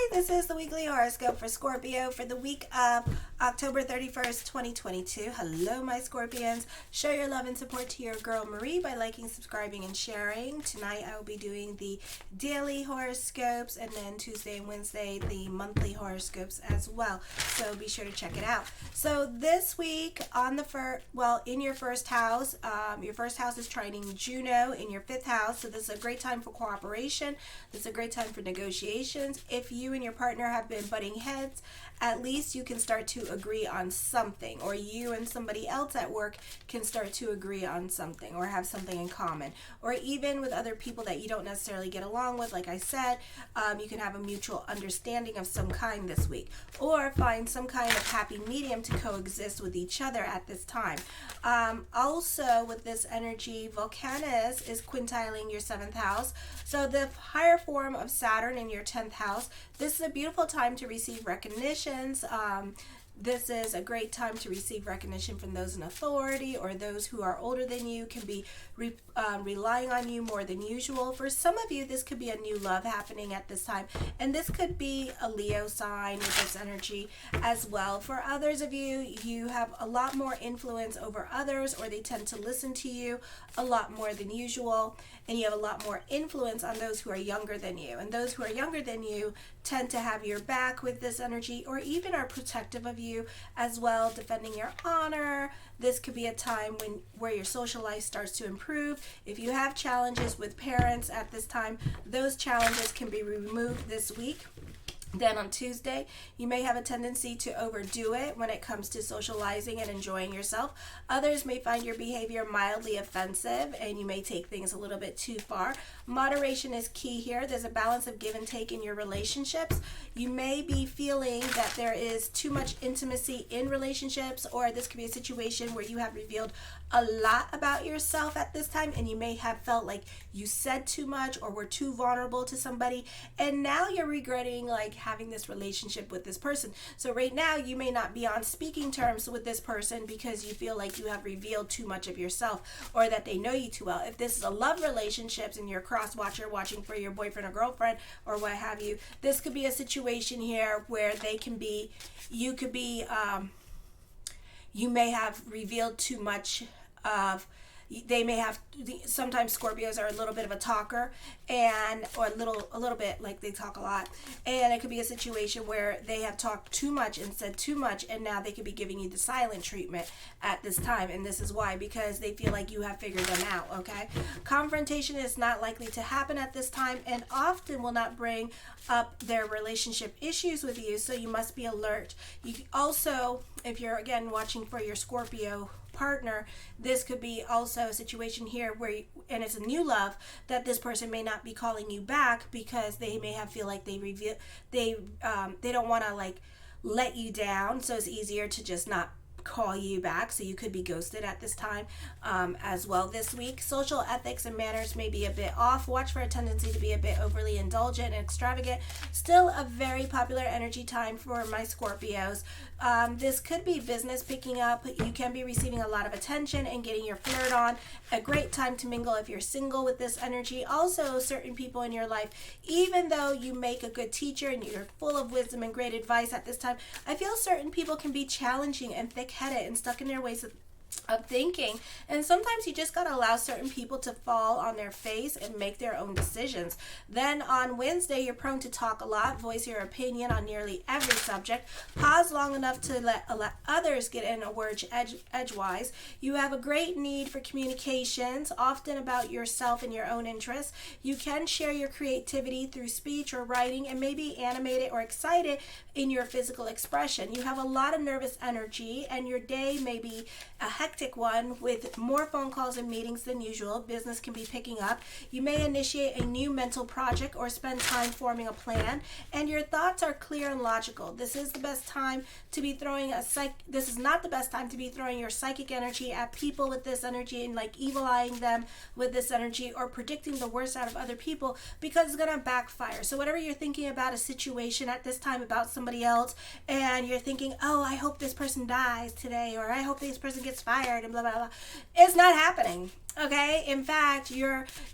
Hi, this is the weekly horoscope for Scorpio for the week of October 31st, 2022. Hello, my Scorpions. Show your love and support to your girl Marie by liking, subscribing, and sharing. Tonight I will be doing the daily horoscopes, and then Tuesday and Wednesday the monthly horoscopes as well. So be sure to check it out. So this week on the in your first house is trining Juno in your fifth house. So this is a great time for cooperation. This is a great time for negotiations. If you and your partner have been butting heads, at least you can start to agree on something, or you and somebody else at work can start to agree on something or have something in common, or even with other people that you don't necessarily get along with. Like I said, you can have a mutual understanding of some kind this week, or find some kind of happy medium to coexist with each other at this time. Also with this energy, Volcanus is quintiling your seventh house, so the higher form of Saturn in your 10th house. This is a beautiful time to receive recognitions. This is a great time to receive recognition from those in authority, or those who are older than you can be relying on you more than usual. For some of you, this could be a new love happening at this time, and this could be a Leo sign with this energy as well. For others of you, you have a lot more influence over others, or they tend to listen to you a lot more than usual, and you have a lot more influence on those who are younger than you. And those who are younger than you tend to have your back with this energy, or even are protective of you as well, defending your honor. This could be a time where your social life starts to improve. If you have challenges with parents at this time, those challenges can be removed this week. Then on Tuesday, you may have a tendency to overdo it when it comes to socializing and enjoying yourself. Others may find your behavior mildly offensive, and you may take things a little bit too far. Moderation is key here. There's a balance of give and take in your relationships. You may be feeling that there is too much intimacy in relationships, or this could be a situation where you have revealed a lot about yourself at this time, and you may have felt like you said too much or were too vulnerable to somebody, and now you're regretting having this relationship with this person. So right now you may not be on speaking terms with this person because you feel like you have revealed too much of yourself, or that they know you too well. If this is a love relationships and you're a cross watcher watching for your boyfriend or girlfriend or what have you, this could be a situation here where you may have revealed too much of. They may have, sometimes Scorpios are a little bit of a talker, or a little bit, like they talk a lot, and it could be a situation where they have talked too much and said too much, and now they could be giving you the silent treatment at this time. And this is why, because they feel like you have figured them out. Okay, confrontation is not likely to happen at this time, and often will not bring up their relationship issues with you, so you must be alert. You also, if you're again watching for your Scorpio partner, this could be also a situation here where and it's a new love, that this person may not be calling you back because they may feel like they don't want to let you down, so it's easier to just not call you back. So you could be ghosted at this time as well this week. Social ethics and manners may be a bit off. Watch for a tendency to be a bit overly indulgent and extravagant. Still a very popular energy time for my Scorpios. This could be business picking up. You can be receiving a lot of attention and getting your flirt on. A great time to mingle if you're single with this energy. Also, certain people in your life, even though you make a good teacher and you're full of wisdom and great advice at this time, I feel certain people can be challenging and thick-headed and stuck in their ways of thinking, and sometimes you just gotta allow certain people to fall on their face and make their own decisions. Then on Wednesday, you're prone to talk a lot, voice your opinion on nearly every subject, pause long enough to let others get in a word edgewise. You have a great need for communications, often about yourself and your own interests. You can share your creativity through speech or writing, and maybe animated or excited in your physical expression. You have a lot of nervous energy, and your day may be a hectic one with more phone calls and meetings than usual. Business can be picking up. You may initiate a new mental project or spend time forming a plan, and your thoughts are clear and logical. This is the best time to be throwing this is not the best time to be throwing your psychic energy at people with this energy and evil eyeing them with this energy, or predicting the worst out of other people, because it's going to backfire. So whatever you're thinking about a situation at this time about somebody else, and you're thinking, oh, I hope this person dies today, or I hope this person gets fired and blah blah blah, it's not happening. Okay, in fact,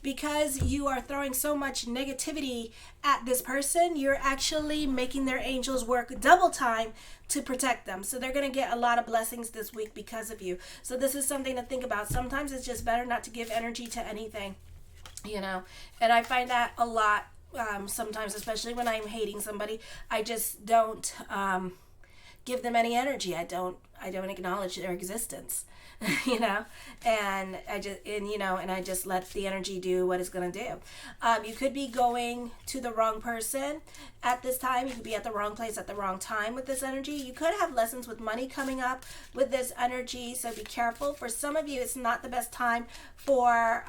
because you are throwing so much negativity at this person, you're actually making their angels work double time to protect them. So they're going to get a lot of blessings this week because of you. So this is something to think about. Sometimes it's just better not to give energy to anything, and I find that a lot. Sometimes, especially when I'm hating somebody, I just don't give them any energy. I don't acknowledge their existence. And I just let the energy do what it's going to do. You could be going to the wrong person at this time. You could be at the wrong place at the wrong time with this energy. You could have lessons with money coming up with this energy, so be careful. For some of you, it's not the best time for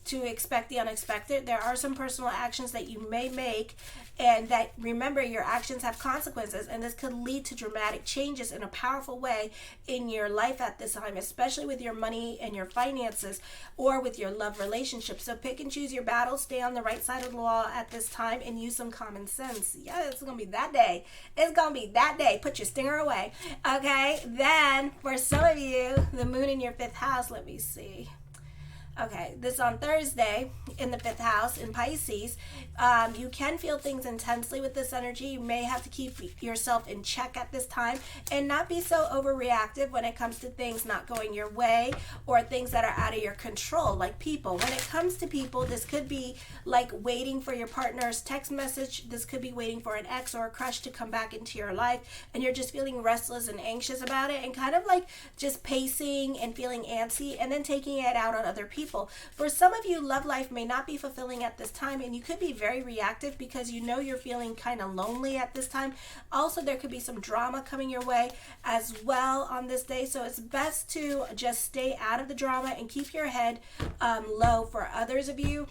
to expect the unexpected. There are some personal actions that you may make, and that, remember, your actions have consequences, and this could lead to dramatic changes in a powerful way in your life at this time, especially with your money and your finances, or with your love relationship. So pick and choose your battles, stay on the right side of the law at this time, and use some common sense. Yeah, it's gonna be that day. It's gonna be that day. Put your stinger away. Okay, then for some of you, the moon in your 5th house, let me see. Okay, this on Thursday in the 5th house in Pisces. You can feel things intensely with this energy. You may have to keep yourself in check at this time and not be so overreactive when it comes to things not going your way or things that are out of your control, like people. When it comes to people, this could be like waiting for your partner's text message. This could be waiting for an ex or a crush to come back into your life, and you're just feeling restless and anxious about it, and kind of like just pacing and feeling antsy and then taking it out on other people. For some of you, love life may not be fulfilling at this time, and you could be very reactive because you're feeling kind of lonely at this time. Also, there could be some drama coming your way as well on this day, so it's best to just stay out of the drama and keep your head low. For others of you,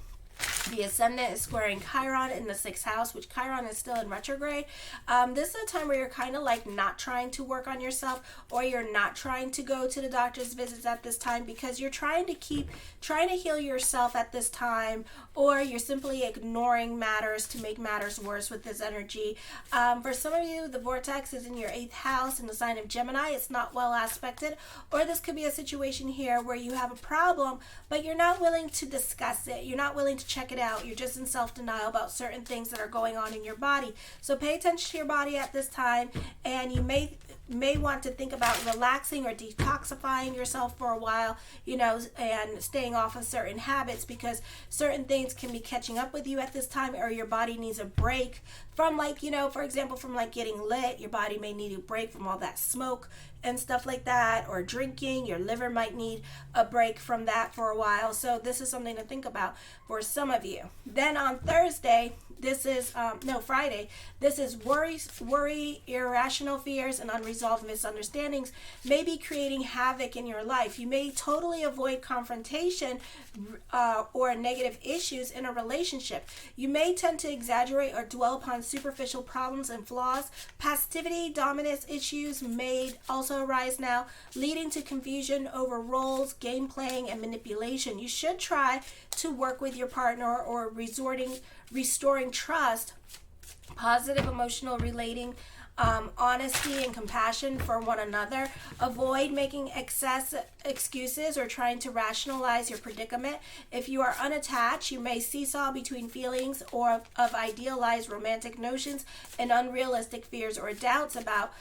the ascendant is squaring Chiron in the 6th house, which Chiron is still in retrograde. This is a time where you're kind of like not trying to work on yourself, or you're not trying to go to the doctor's visits at this time because you're trying to heal yourself at this time, or you're simply ignoring matters to make matters worse with this energy. For some of you, the vortex is in your 8th house in the sign of Gemini. It's not well aspected, or this could be a situation here where you have a problem, but you're not willing to discuss it. You're not willing to check it out. You're just in self-denial about certain things that are going on in your body. So pay attention to your body at this time, and you may want to think about relaxing or detoxifying yourself for a while, and staying off of certain habits, because certain things can be catching up with you at this time, or your body needs a break from, for example, from getting lit. Your body may need a break from all that smoke and stuff like that, or drinking. Your liver might need a break from that for a while. So this is something to think about for some of you. Then on Thursday, Friday, this is worry, irrational fears, and unresolved misunderstandings may be creating havoc in your life. You may totally avoid confrontation or negative issues in a relationship. You may tend to exaggerate or dwell upon superficial problems and flaws. Passivity, dominance issues may also arise now, leading to confusion over roles, game playing, and manipulation. You should try to work with your partner or restoring trust, positive emotional relating, honesty and compassion for one another. Avoid making excess excuses or trying to rationalize your predicament. If you are unattached, you may seesaw between feelings or of idealized romantic notions and unrealistic fears or doubts about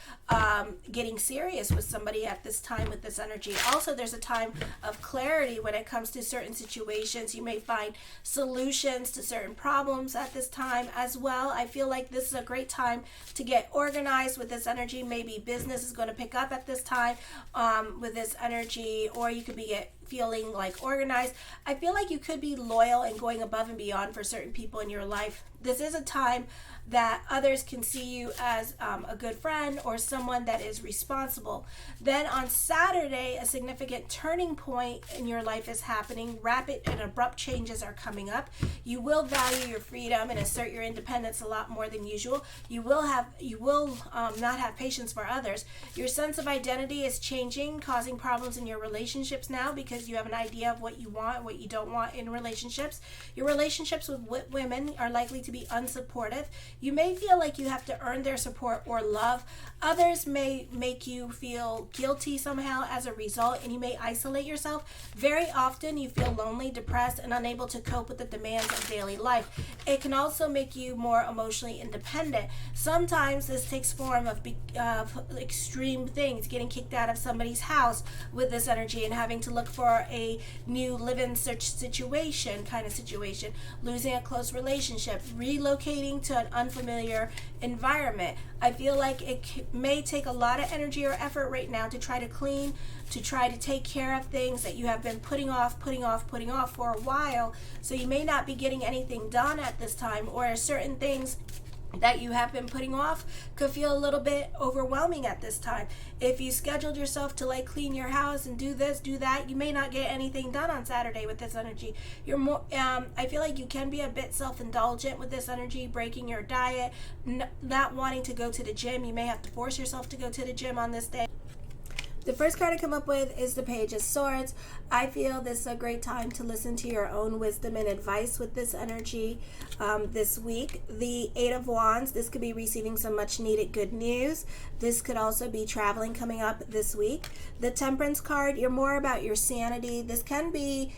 getting serious with somebody at this time with this energy. Also, there's a time of clarity when it comes to certain situations. You may find solutions to certain problems at this time as well. I feel like this is a great time to get organized with this energy. Maybe business is going to pick up at this time with this energy, or you could be feeling organized. I feel like you could be loyal and going above and beyond for certain people in your life. This is a time that others can see you as a good friend or someone that is responsible. Then on Saturday, a significant turning point in your life is happening. Rapid and abrupt changes are coming up. You will value your freedom and assert your independence a lot more than usual. You will not have patience for others. Your sense of identity is changing, causing problems in your relationships now, because you have an idea of what you want, what you don't want in relationships. Your relationships with women are likely to be unsupportive. You may feel like you have to earn their support or love. Others may make you feel guilty somehow as a result, and you may isolate yourself. Very often you feel lonely, depressed, and unable to cope with the demands of daily life. It can also make you more emotionally independent. Sometimes this takes form of extreme things, getting kicked out of somebody's house with this energy and having to look for a new live-in situation, losing a close relationship, relocating to an unfamiliar environment. I feel like it may take a lot of energy or effort right now to try to clean, to try to take care of things that you have been putting off for a while. So you may not be getting anything done at this time, or certain things that you have been putting off could feel a little bit overwhelming at this time. If you scheduled yourself to like clean your house and do this, do that, you may not get anything done on Saturday with this energy. You're more, I feel like you can be a bit self-indulgent with this energy, breaking your diet, not wanting to go to the gym. You may have to force yourself to go to the gym on this day. The first card I come up with is the Page of Swords. I feel this is a great time to listen to your own wisdom and advice with this energy this week. The Eight of Wands, this could be receiving some much needed good news. This could also be traveling coming up this week. The Temperance card, you're more about your sanity. This can be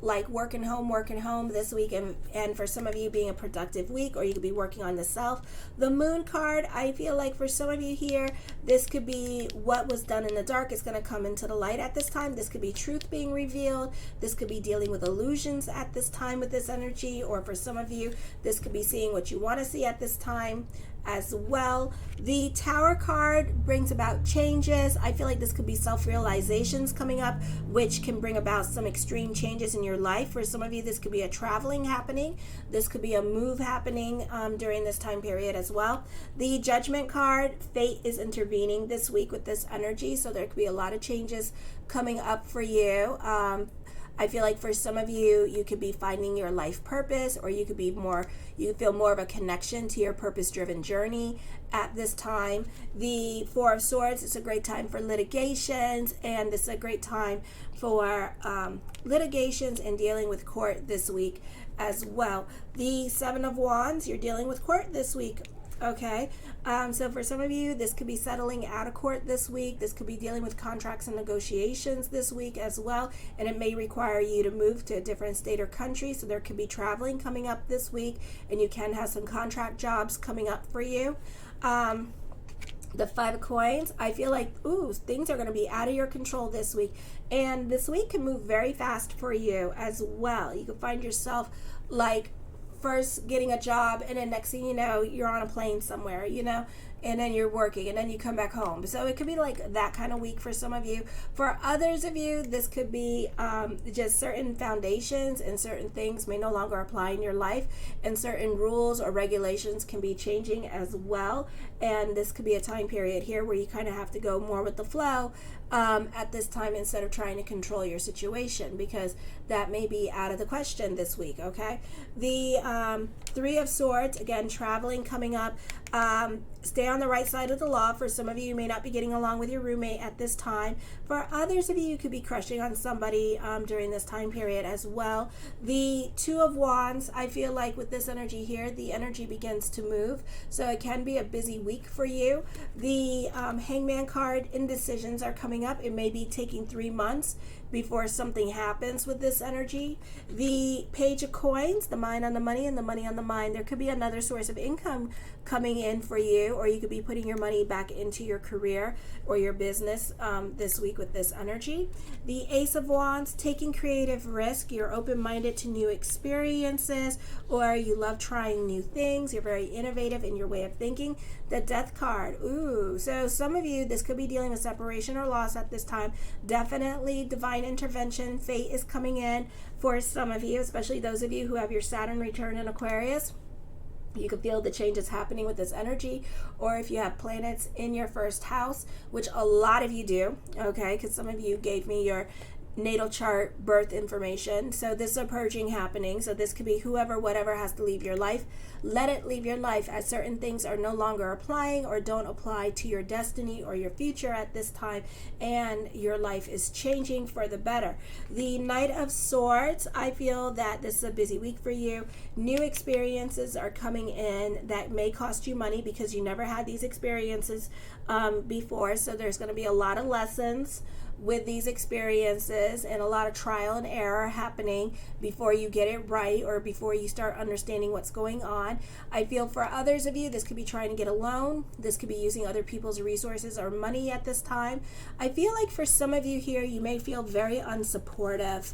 like working home this week, and for some of you being a productive week, or you could be working on the self. The Moon card, I feel like for some of you here, this could be what was done in the dark is going to come into the light at this time. This could be truth being revealed. This could be dealing with illusions at this time with this energy, or for some of you, this could be seeing what you want to see at this time as well. The Tower card brings about changes. I feel like this could be self-realizations coming up, which can bring about some extreme changes in your life. For some of you, this could be a traveling happening. This could be a move happening during this time period as well. The Judgment card, fate is intervening this week with this energy, so there could be a lot of changes coming up for you. I feel like for some of you, you could be finding your life purpose, or you feel more of a connection to your purpose-driven journey at this time. The Four of Swords, it's a great time for litigations, and this is a great time for litigations and dealing with court this week as well. The Seven of Wands, you're dealing with court this week. Okay, so for some of you, this could be settling out of court this week. This could be dealing with contracts and negotiations this week as well, and it may require you to move to a different state or country, so there could be traveling coming up this week, and you can have some contract jobs coming up for you. The Five of Coins, I feel like, things are going to be out of your control this week, and this week can move very fast for you as well. You could find yourself like first getting a job, and then next thing you know, you're on a plane somewhere, and then you're working, and then you come back home. So it could be like that kind of week for some of you. For others of you, this could be just certain foundations and certain things may no longer apply in your life, and certain rules or regulations can be changing as well. And this could be a time period here where you kind of have to go more with the flow at this time, instead of trying to control your situation, because that may be out of the question this week. Okay, the Three of Swords, again, traveling coming up. Stay on the right side of the law. For some of you, you may not be getting along with your roommate at this time. For others of you, you could be crushing on somebody during this time period as well. The Two of Wands, I feel like with this energy here, the energy begins to move, so it can be a busy week for you. The Hangman card, indecisions are coming up. It may be taking 3 months before something happens with this energy. The Page of Coins, the mind on the money and the money on the mind. There could be another source of income coming in for you, or you could be putting your money back into your career or your business this week with this energy. The Ace of Wands, taking creative risk. You're open-minded to new experiences, or you love trying new things. You're very innovative in your way of thinking. The Death card, so some of you, this could be dealing with separation or loss at this time. Definitely divine intervention, fate is coming in for some of you, especially those of you who have your Saturn return in Aquarius. You can feel the changes happening with this energy, or if you have planets in your first house, which a lot of you do, okay, because some of you gave me your natal chart birth information. So this is a purging happening. So this could be whoever, whatever has to leave your life. Let it leave your life, as certain things are no longer applying or don't apply to your destiny or your future at this time, and your life is changing for the better. The Knight of Swords, I feel that this is a busy week for you. New experiences are coming in that may cost you money because you never had these experiences before. So there's going to be a lot of lessons with these experiences and a lot of trial and error happening before you get it right or before you start understanding what's going on. I feel for others of you, this could be trying to get a loan. This could be using other people's resources or money at this time. I feel like for some of you here, you may feel very unsupportive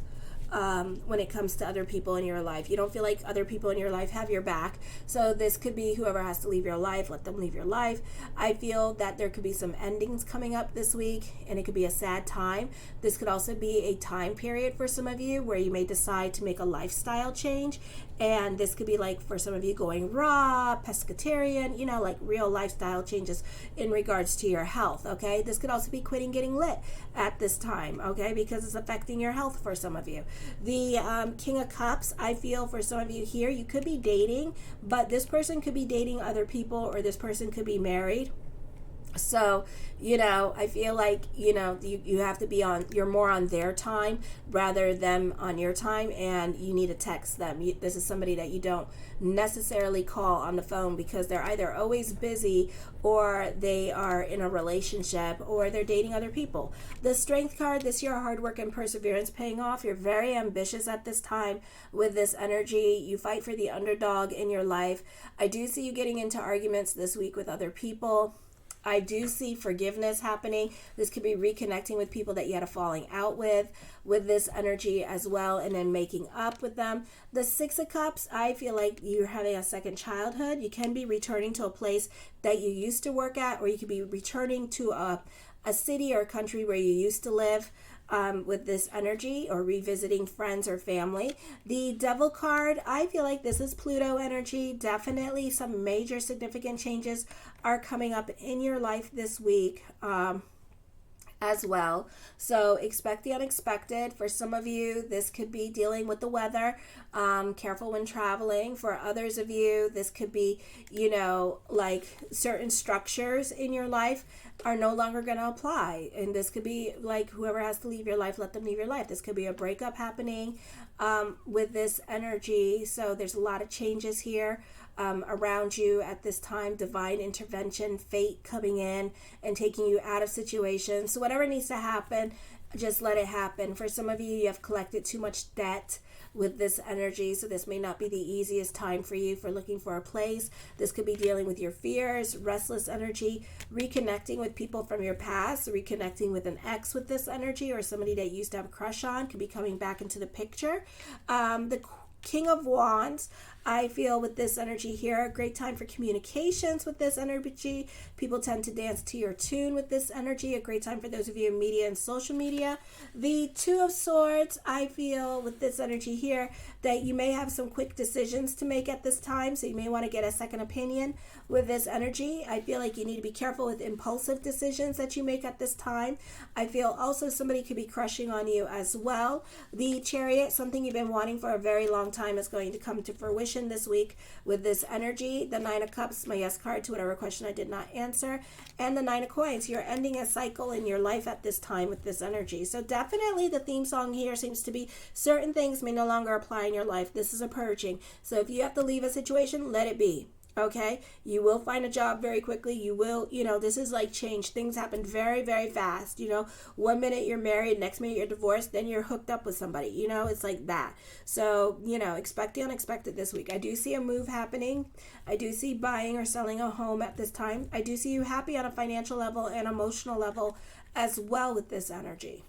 when it comes to other people in your life. You don't feel like other people in your life have your back. So this could be whoever has to leave your life, let them leave your life. I feel that there could be some endings coming up this week, and it could be a sad time. This could also be a time period for some of you where you may decide to make a lifestyle change. And this could be like for some of you going raw, pescatarian, like real lifestyle changes in regards to your health, okay? This could also be quitting getting lit at this time, okay? Because it's affecting your health for some of you. The King of Cups, I feel for some of you here, you could be dating, but this person could be dating other people, or this person could be married. So, I feel like, you have to be you're more on their time rather than on your time, and you need to text them. This is somebody that you don't necessarily call on the phone because they're either always busy or they are in a relationship or they're dating other people. The Strength card this year, hard work and perseverance paying off. You're very ambitious at this time with this energy. You fight for the underdog in your life. I do see you getting into arguments this week with other people. I do see forgiveness happening. This could be reconnecting with people that you had a falling out with this energy as well, and then making up with them. The Six of Cups, I feel like you're having a second childhood. You can be returning to a place that you used to work at, or you could be returning to a city or a country where you used to live. With this energy, or revisiting friends or family. The Devil card, I feel like this is Pluto energy. Definitely some major significant changes are coming up in your life this week as well. So expect the unexpected. For some of you, this could be dealing with the weather. Careful when traveling. For others of you, this could be, like certain structures in your life are no longer going to apply. And this could be like whoever has to leave your life, let them leave your life. This could be a breakup happening with this energy. So there's a lot of changes here around you at this time. Divine intervention, fate coming in and taking you out of situations. So whatever needs to happen, just let it happen. For some of you, you have collected too much debt with this energy, so this may not be the easiest time for you for looking for a place. This could be dealing with your fears, restless energy, reconnecting with people from your past, reconnecting with an ex with this energy, or somebody that you used to have a crush on could be coming back into the picture. The King of Wands, I feel with this energy here, a great time for communications with this energy. People tend to dance to your tune with this energy. A great time for those of you in media and social media. The Two of Swords, I feel with this energy here that you may have some quick decisions to make at this time. So you may want to get a second opinion with this energy. I feel like you need to be careful with impulsive decisions that you make at this time. I feel also somebody could be crushing on you as well. The Chariot, something you've been wanting for a very long time, is going to come to fruition this week with this energy. The Nine of Cups, my yes card to whatever question I did not answer. And the Nine of Coins, you're ending a cycle in your life at this time with this energy. So definitely the theme song here seems to be certain things may no longer apply in your life. This is a purging. So if you have to leave a situation, let it be. Okay, you will find a job very quickly. You will, this is like change. Things happen very, very fast. 1 minute you're married, next minute you're divorced, then you're hooked up with somebody. It's like that. So, expect the unexpected this week. I do see a move happening. I do see buying or selling a home at this time. I do see you happy on a financial level and emotional level as well with this energy.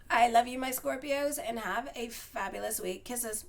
I love you, my Scorpios, and have a fabulous week. Kisses.